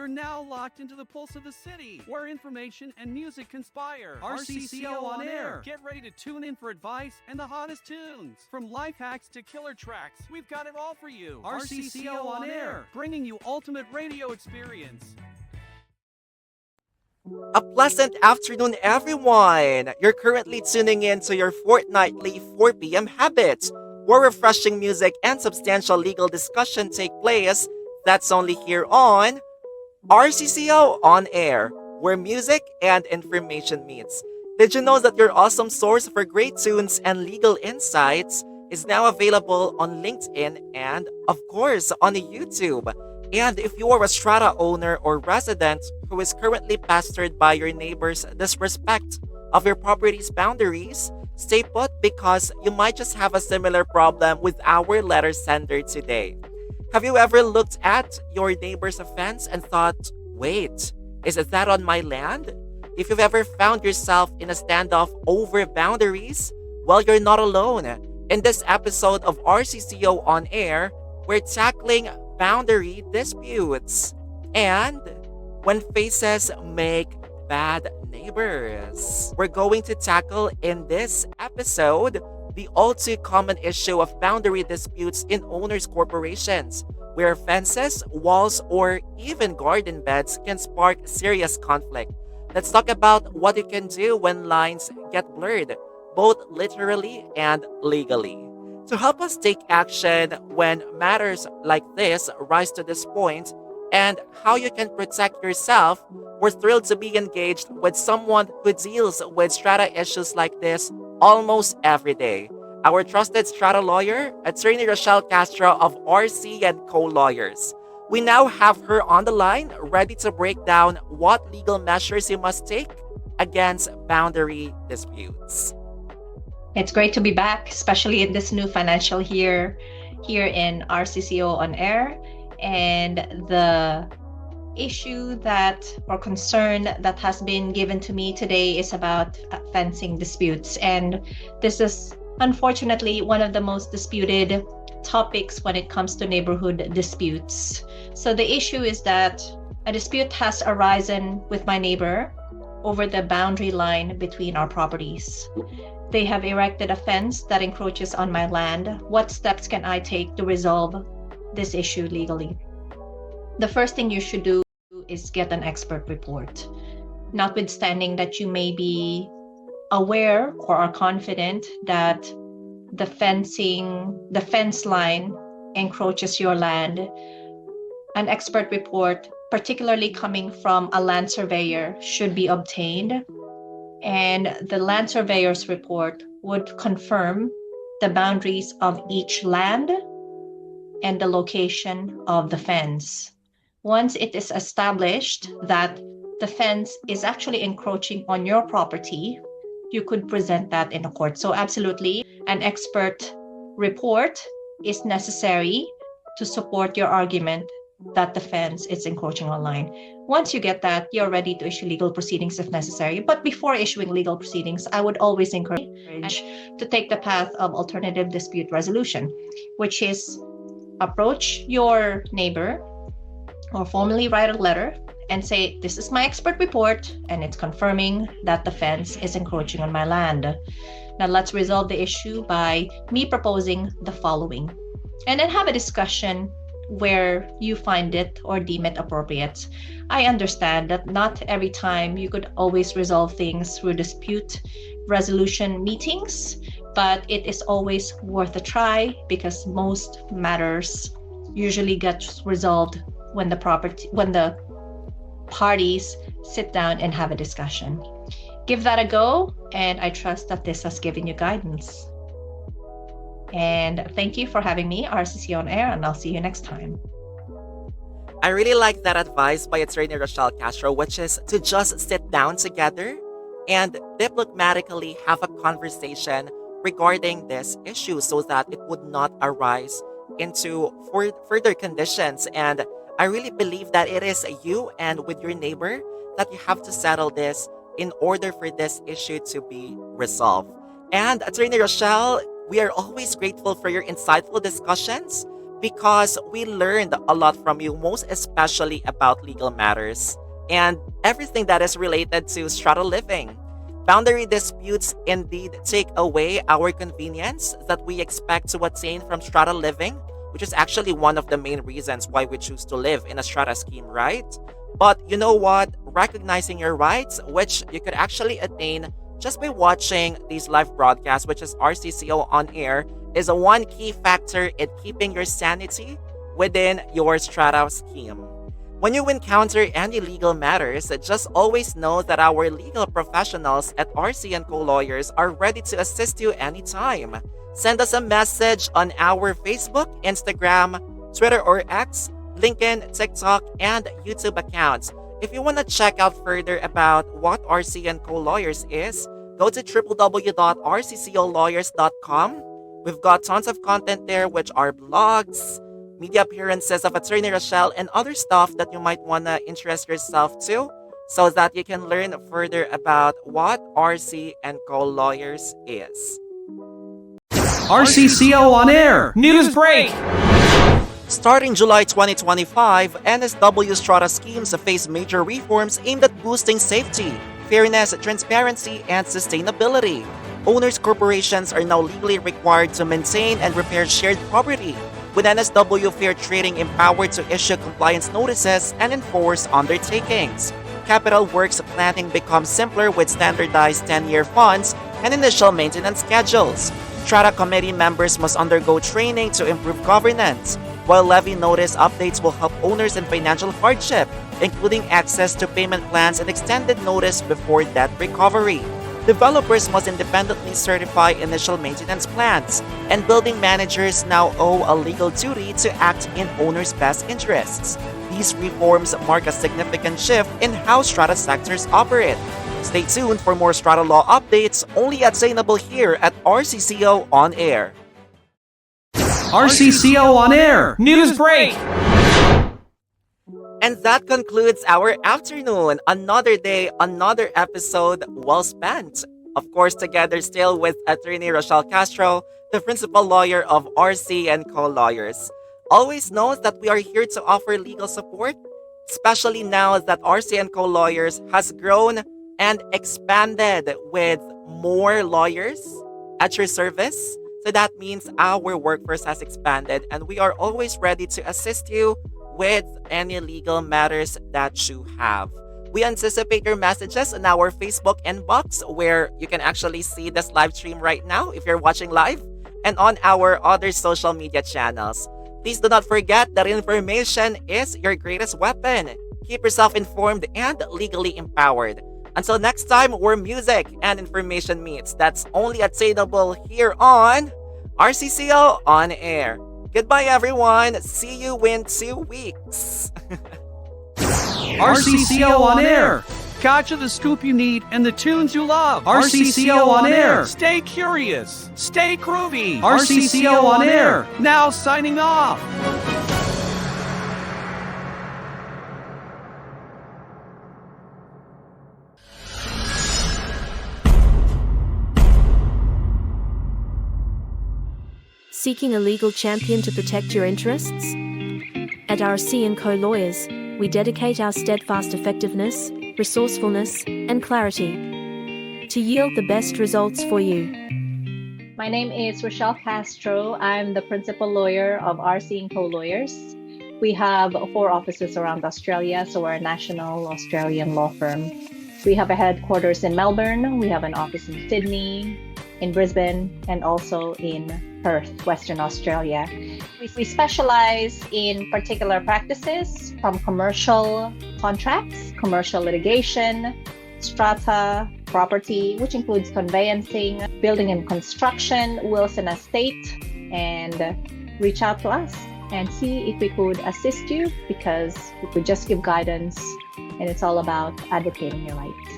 You're now locked into the pulse of the city, where information and music conspire. RCCO on air. Get ready to tune in for advice and the hottest tunes. From life hacks to killer tracks, we've got it all for you. RCCO on air, bringing you ultimate radio experience. A pleasant afternoon, everyone! You're currently tuning in to your fortnightly 4 p.m. habits, where refreshing music and substantial legal discussion take place. That's only here on RCCO On Air, where music and information meets. Did you know that your awesome source for great tunes and legal insights is now available on LinkedIn and, of course, on YouTube? And if you are a Strata owner or resident who is currently pestered by your neighbor's disrespect of your property's boundaries, stay put because you might just have a similar problem with our letter sender today. Have you ever looked at your neighbor's fence and thought, wait, is that on my land? If you've ever found yourself in a standoff over boundaries, well, you're not alone. In this episode of RCCO On Air, we're tackling boundary disputes and when faces make bad neighbors. We're going to tackle in this episode the all too common issue of boundary disputes in owners' corporations, where fences, walls, or even garden beds can spark serious conflict. Let's talk about what you can do when lines get blurred, both literally and legally. To help us take action when matters like this rise to this point and how you can protect yourself, we're thrilled to be engaged with someone who deals with strata issues like this almost every day. Our trusted strata lawyer, attorney Rochelle Castro of RCCO Lawyers. We now have her on the line, ready to break down what legal measures you must take against boundary disputes. It's great to be back, especially in this new financial year here in RCCO On Air. And the issue or concern that has been given to me today is about fencing disputes. And this is unfortunately one of the most disputed topics when it comes to neighborhood disputes. So the issue is that a dispute has arisen with my neighbor over the boundary line between our properties. They have erected a fence that encroaches on my land. What steps can I take to resolve this issue legally? The first thing you should do is get an expert report. Notwithstanding that you may be aware or are confident that the fence line encroaches your land, an expert report, particularly coming from a land surveyor, should be obtained. And the land surveyor's report would confirm the boundaries of each land and the location of the fence. Once it is established that the fence is actually encroaching on your property, you could present that in a court. So absolutely, an expert report is necessary to support your argument that the fence is encroaching on line. Once you get that, you're ready to issue legal proceedings if necessary. But before issuing legal proceedings, I would always encourage to take the path of alternative dispute resolution, which is approach your neighbor or formally write a letter and say, this is my expert report and it's confirming that the fence is encroaching on my land. Now let's resolve the issue by me proposing the following, and then have a discussion where you find it or deem it appropriate. I understand that not every time you could always resolve things through dispute resolution meetings, but it is always worth a try because most matters usually get resolved when the parties sit down and have a discussion. Give that a go, and I trust that this has given you guidance. And thank you for having me, RCC On Air, and I'll see you next time. I really like that advice by attorney Rochelle Castro, which is to just sit down together and diplomatically have a conversation regarding this issue so that it would not arise into further conditions. And I really believe that it is you and with your neighbor that you have to settle this in order for this issue to be resolved. And attorney Rochelle, we are always grateful for your insightful discussions. because we learned a lot from you, most especially about legal matters and everything that is related to strata living. Boundary disputes indeed take away our convenience that we expect to attain from strata living, which is actually one of the main reasons why we choose to live in a strata scheme, right? But you know what? Recognizing your rights, which you could actually attain just by watching these live broadcasts, which is RCCO on air, is a one key factor in keeping your sanity within your strata scheme. When you encounter any legal matters, just always know that our legal professionals at RC&Co Lawyers are ready to assist you anytime. Send us a message on our Facebook, Instagram, Twitter or X, LinkedIn, TikTok, and YouTube accounts. If you want to check out further about what RC&Co Lawyers is, go to www.rccolawyers.com. We've got tons of content there, which are blogs, media appearances of Attorney Rochelle, and other stuff that you might want to interest yourself to so that you can learn further about what RC&Co Lawyers is. RCCO on air. News break. Starting July 2025, NSW strata schemes face major reforms aimed at boosting safety, fairness, transparency, and sustainability. Owners corporations are now legally required to maintain and repair shared property, with NSW Fair Trading empowered to issue compliance notices and enforce undertakings. Capital works planning becomes simpler with standardized 10-year funds and initial maintenance schedules. Strata committee members must undergo training to improve governance, while levy notice updates will help owners in financial hardship, including access to payment plans and extended notice before debt recovery. Developers must independently certify initial maintenance plans, and building managers now owe a legal duty to act in owners' best interests. These reforms mark a significant shift in how strata sectors operate. Stay tuned for more strata law updates, only attainable here at RCCO On Air. RCCO on air. News break. And that concludes our afternoon. Another day, another episode well spent. Of course, together still with Attorney Rochelle Castro, the principal lawyer of RC&Co Lawyers. Always knows that we are here to offer legal support, especially now that RC&Co Lawyers has grown and expanded with more lawyers at your service. So that means our workforce has expanded, and we are always ready to assist you with any legal matters that you have. We anticipate your messages on our Facebook inbox, where you can actually see this live stream right now if you're watching live, and on our other social media channels. Please do not forget that information is your greatest weapon. Keep yourself informed and legally empowered. Until next time, where music and information meets, that's only attainable here on RCCO On Air. Goodbye, everyone. See you in 2 weeks. RCCO on air. Gotcha the scoop you need and the tunes you love. RCCO on air. Stay curious. Stay groovy. RCCO on air. Now signing off. Seeking a legal champion to protect your interests? At RC&Co Lawyers, we dedicate our steadfast effectiveness, resourcefulness, and clarity to yield the best results for you. My name is Rochelle Castro. I'm the principal lawyer of RC&Co Lawyers. We have 4 offices around Australia, so we're a national Australian law firm. We have a headquarters in Melbourne, we have an office in Sydney, in Brisbane, and also in Perth, Western Australia. We specialize in particular practices from commercial contracts, commercial litigation, strata, property, which includes conveyancing, building and construction, wills and estate, and reach out to us and see if we could assist you, because we could just give guidance, and it's all about advocating your rights.